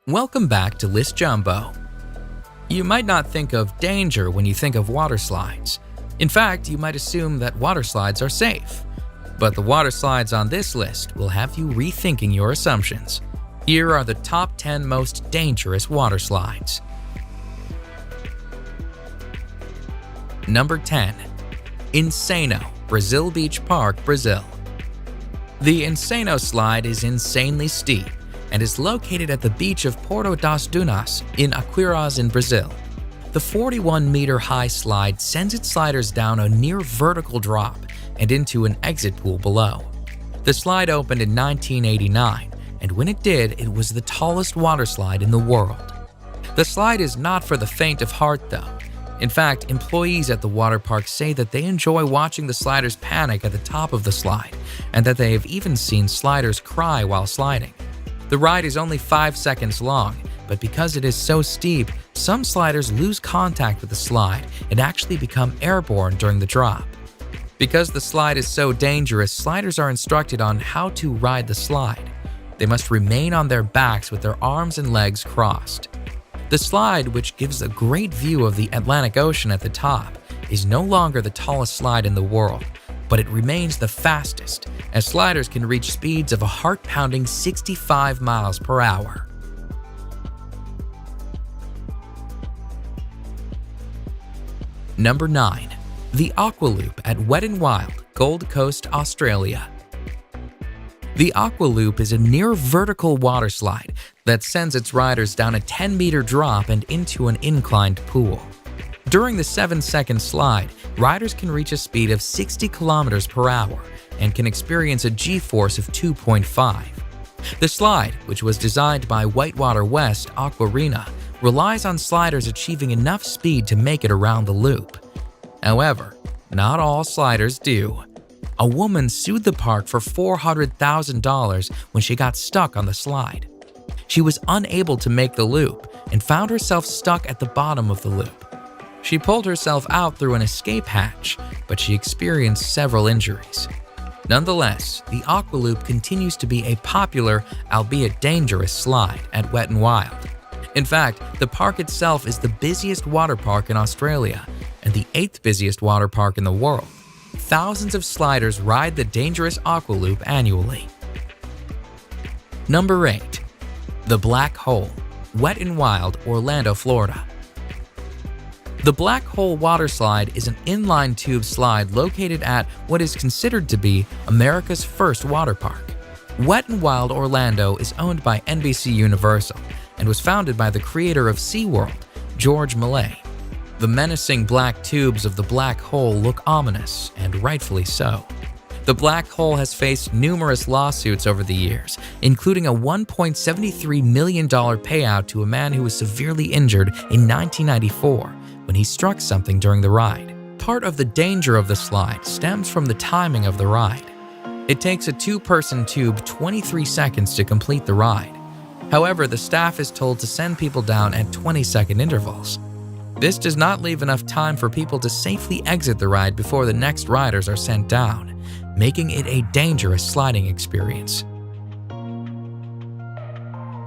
Welcome back to List Jumbo. You might not think of danger when you think of water slides. In fact, you might assume that water slides are safe. But the water slides on this list will have you rethinking your assumptions. Here are the top 10 most dangerous water slides. Number 10. Insano, Brazil Beach Park, Brazil. The Insano slide is insanely steep and is located at the beach of Porto das Dunas in Aquiraz in Brazil. The 41-meter-high slide sends its sliders down a near-vertical drop and into an exit pool below. The slide opened in 1989, and when it did, it was the tallest water slide in the world. The slide is not for the faint of heart, though. In fact, employees at the water park say that they enjoy watching the sliders panic at the top of the slide, and that they have even seen sliders cry while sliding. The ride is only 5 seconds long, but because it is so steep, some sliders lose contact with the slide and actually become airborne during the drop. Because the slide is so dangerous, sliders are instructed on how to ride the slide. They must remain on their backs with their arms and legs crossed. The slide, which gives a great view of the Atlantic Ocean at the top, is no longer the tallest slide in the world, but it remains the fastest, as sliders can reach speeds of a heart-pounding 65 miles per hour. Number 9. The Aqua Loop at Wet n Wild, Gold Coast, Australia. The Aqua Loop is a near-vertical water slide that sends its riders down a 10-meter drop and into an inclined pool. During the 7-second slide, riders can reach a speed of 60 kilometers per hour and can experience a G-force of 2.5. The slide, which was designed by Whitewater West Aquarena, relies on sliders achieving enough speed to make it around the loop. However, not all sliders do. A woman sued the park for $400,000 when she got stuck on the slide. She was unable to make the loop and found herself stuck at the bottom of the loop. She pulled herself out through an escape hatch, but she experienced several injuries. Nonetheless, the Aqua Loop continues to be a popular, albeit dangerous, slide at Wet n Wild. In fact, the park itself is the busiest water park in Australia and the 8th busiest water park in the world. Thousands of sliders ride the dangerous Aqua Loop annually. Number 8. The Black Hole, Wet n Wild, Orlando, Florida. The Black Hole water slide is an inline tube slide located at what is considered to be America's first water park. Wet n Wild Orlando is owned by NBC Universal and was founded by the creator of SeaWorld, George Millay. The menacing black tubes of the black hole look ominous, and rightfully so. The black hole has faced numerous lawsuits over the years, including a $1.73 million payout to a man who was severely injured in 1994 when he struck something during the ride. Part of the danger of the slide stems from the timing of the ride. It takes a 2-person tube 23 seconds to complete the ride. However, the staff is told to send people down at 20-second intervals. This does not leave enough time for people to safely exit the ride before the next riders are sent down, making it a dangerous sliding experience.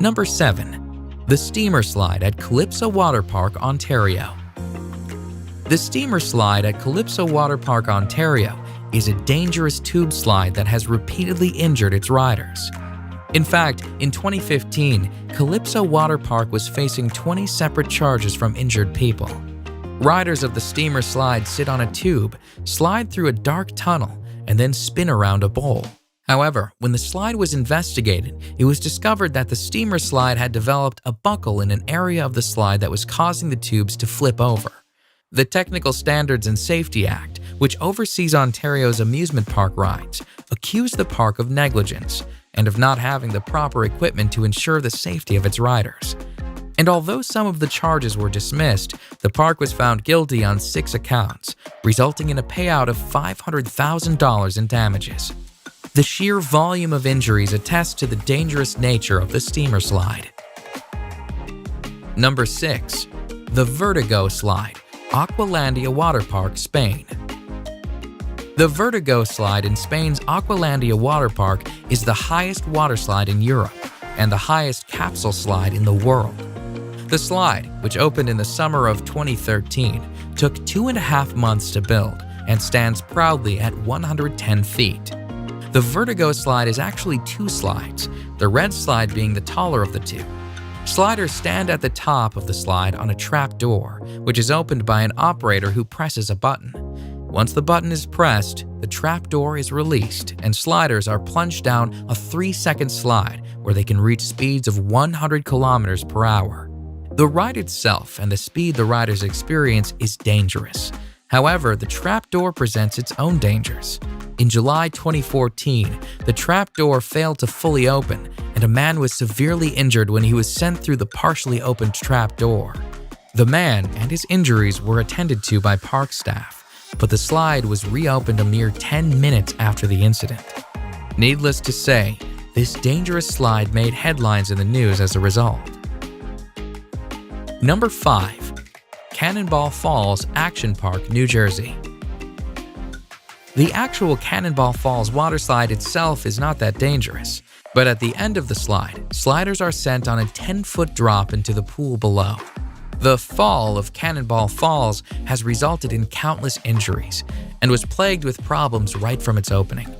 Number 7. The Steamer Slide at Calypso Water Park, Ontario. The Steamer Slide at Calypso Water Park, Ontario is a dangerous tube slide that has repeatedly injured its riders. In fact, in 2015, Calypso Water Park was facing 20 separate charges from injured people. Riders of the Steamer Slide sit on a tube, slide through a dark tunnel, and then spin around a bowl. However, when the slide was investigated, it was discovered that the Steamer Slide had developed a buckle in an area of the slide that was causing the tubes to flip over. The Technical Standards and Safety Act, which oversees Ontario's amusement park rides, accused the park of negligence and of not having the proper equipment to ensure the safety of its riders. And although some of the charges were dismissed, the park was found guilty on 6 accounts, resulting in a payout of $500,000 in damages. The sheer volume of injuries attests to the dangerous nature of the Steamer Slide. Number 6. The Vertigo Slide, Aqualandia Water Park, Spain. The Vertigo Slide in Spain's Aqualandia Water Park is the highest water slide in Europe and the highest capsule slide in the world. The slide, which opened in the summer of 2013, took 2.5 months to build and stands proudly at 110 feet. The Vertigo slide is actually 2 slides, the red slide being the taller of the 2. Sliders stand at the top of the slide on a trap door, which is opened by an operator who presses a button. Once the button is pressed, the trap door is released and sliders are plunged down a 3-second slide where they can reach speeds of 100 kilometers per hour. The ride itself and the speed the riders experience is dangerous. However, the trapdoor presents its own dangers. In July 2014, the trapdoor failed to fully open, and a man was severely injured when he was sent through the partially opened trapdoor. The man and his injuries were attended to by park staff, but the slide was reopened a mere 10 minutes after the incident. Needless to say, this dangerous slide made headlines in the news as a result. Number 5. Cannonball Falls Action Park, New Jersey. The actual Cannonball Falls water slide itself is not that dangerous, but at the end of the slide, sliders are sent on a 10-foot drop into the pool below. The fall of Cannonball Falls has resulted in countless injuries and was plagued with problems right from its opening.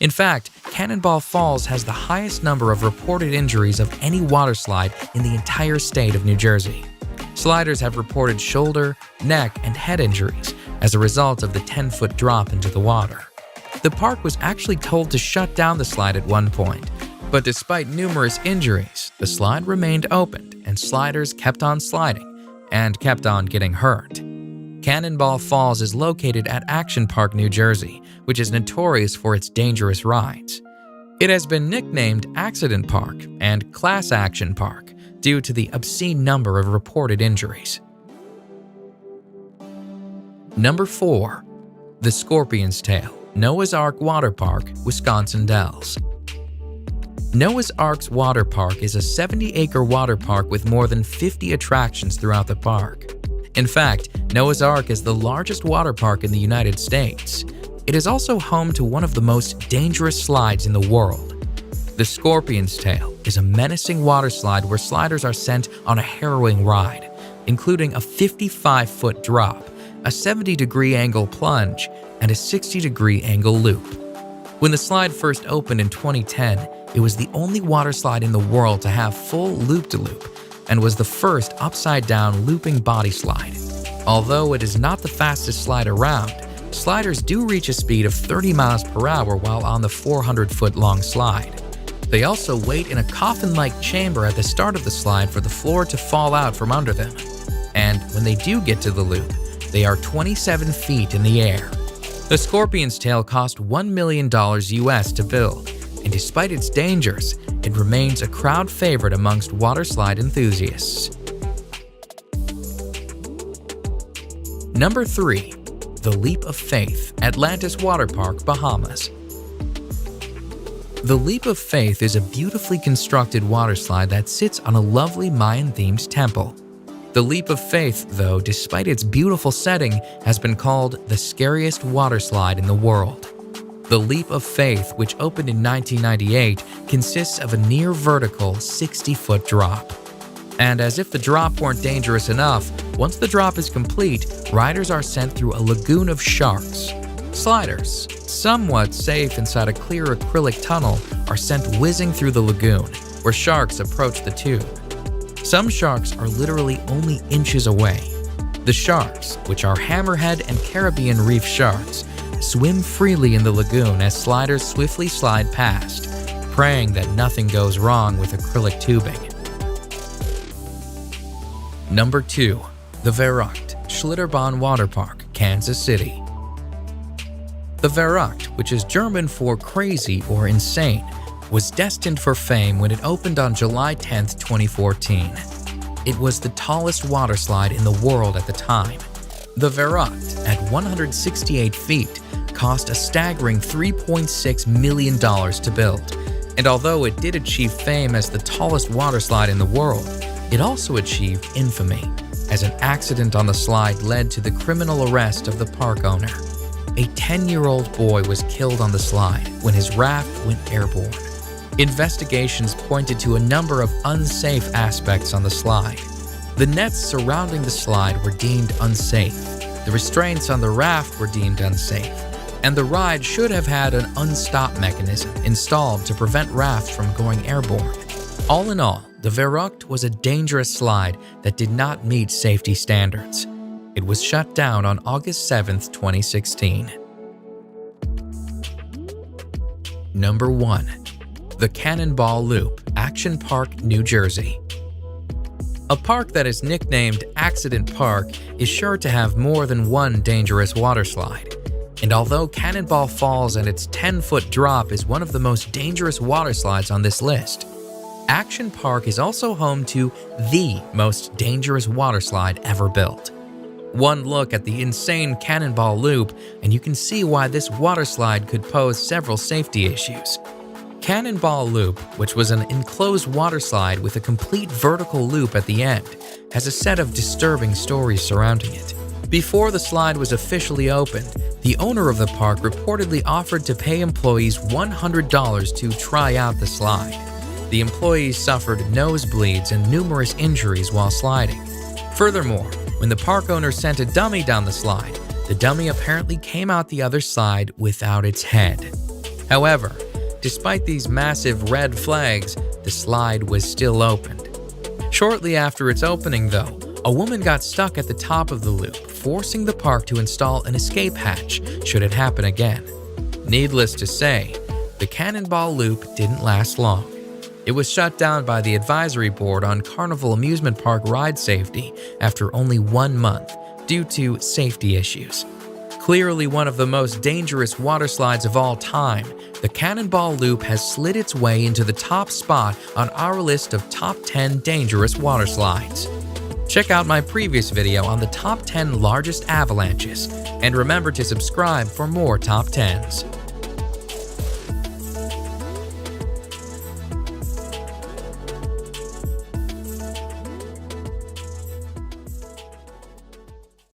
In fact, Cannonball Falls has the highest number of reported injuries of any water slide in the entire state of New Jersey. Sliders have reported shoulder, neck, and head injuries as a result of the 10-foot drop into the water. The park was actually told to shut down the slide at one point, but despite numerous injuries, the slide remained opened and sliders kept on sliding and kept on getting hurt. Cannonball Falls is located at Action Park, New Jersey, which is notorious for its dangerous rides. It has been nicknamed Accident Park and Class Action Park due to the obscene number of reported injuries. Number 4. The Scorpion's Tail, Noah's Ark Water Park, Wisconsin Dells. Noah's Ark's Water Park is a 70-acre water park with more than 50 attractions throughout the park. In fact, Noah's Ark is the largest water park in the United States. It is also home to one of the most dangerous slides in the world. The Scorpion's Tail is a menacing water slide where sliders are sent on a harrowing ride, including a 55-foot drop, a 70-degree angle plunge, and a 60-degree angle loop. When the slide first opened in 2010, it was the only water slide in the world to have full loop-de-loop and was the first upside-down looping body slide. Although it is not the fastest slide around, sliders do reach a speed of 30 miles per hour while on the 400-foot-long slide. They also wait in a coffin-like chamber at the start of the slide for the floor to fall out from under them. And when they do get to the loop, they are 27 feet in the air. The Scorpion's Tail cost $1 million US to build, and despite its dangers, it remains a crowd favorite amongst water slide enthusiasts. Number 3. The Leap of Faith, Atlantis Water Park, Bahamas. The Leap of Faith is a beautifully constructed water slide that sits on a lovely Mayan-themed temple. The Leap of Faith, though, despite its beautiful setting, has been called the scariest water slide in the world. The Leap of Faith, which opened in 1998, consists of a near-vertical 60-foot drop. And as if the drop weren't dangerous enough, once the drop is complete, riders are sent through a lagoon of sharks. Sliders, somewhat safe inside a clear acrylic tunnel, are sent whizzing through the lagoon, where sharks approach the tube. Some sharks are literally only inches away. The sharks, which are hammerhead and Caribbean reef sharks, swim freely in the lagoon as sliders swiftly slide past, praying that nothing goes wrong with acrylic tubing. Number 2. The Verrückt Schlitterbahn Water Park, Kansas City. The Verrückt, which is German for crazy or insane, was destined for fame when it opened on July 10, 2014. It was the tallest water slide in the world at the time. The Verrückt, at 168 feet, cost a staggering $3.6 million to build. And although it did achieve fame as the tallest water slide in the world, it also achieved infamy, as an accident on the slide led to the criminal arrest of the park owner. A 10-year-old boy was killed on the slide when his raft went airborne. Investigations pointed to a number of unsafe aspects on the slide. The nets surrounding the slide were deemed unsafe, the restraints on the raft were deemed unsafe, and the ride should have had an unstop mechanism installed to prevent rafts from going airborne. All in all, the Verrückt was a dangerous slide that did not meet safety standards. It was shut down on August 7, 2016. Number 1. The Cannonball Loop, Action Park, New Jersey. A park that is nicknamed Accident Park is sure to have more than one dangerous waterslide. And although Cannonball Falls and its 10-foot drop is one of the most dangerous waterslides on this list, Action Park is also home to the most dangerous waterslide ever built. One look at the insane Cannonball Loop and you can see why this waterslide could pose several safety issues. Cannonball Loop, which was an enclosed waterslide with a complete vertical loop at the end, has a set of disturbing stories surrounding it. Before the slide was officially opened, the owner of the park reportedly offered to pay employees $100 to try out the slide. The employees suffered nosebleeds and numerous injuries while sliding. Furthermore, when the park owner sent a dummy down the slide, the dummy apparently came out the other side without its head. However, despite these massive red flags, the slide was still opened. Shortly after its opening, though, a woman got stuck at the top of the loop, forcing the park to install an escape hatch should it happen again. Needless to say, the Cannonball Loop didn't last long. It was shut down by the Advisory Board on Carnival Amusement Park ride safety after only 1 month due to safety issues. Clearly one of the most dangerous waterslides of all time, the Cannonball Loop has slid its way into the top spot on our list of top 10 dangerous waterslides. Check out my previous video on the top 10 largest avalanches, and remember to subscribe for more top 10s.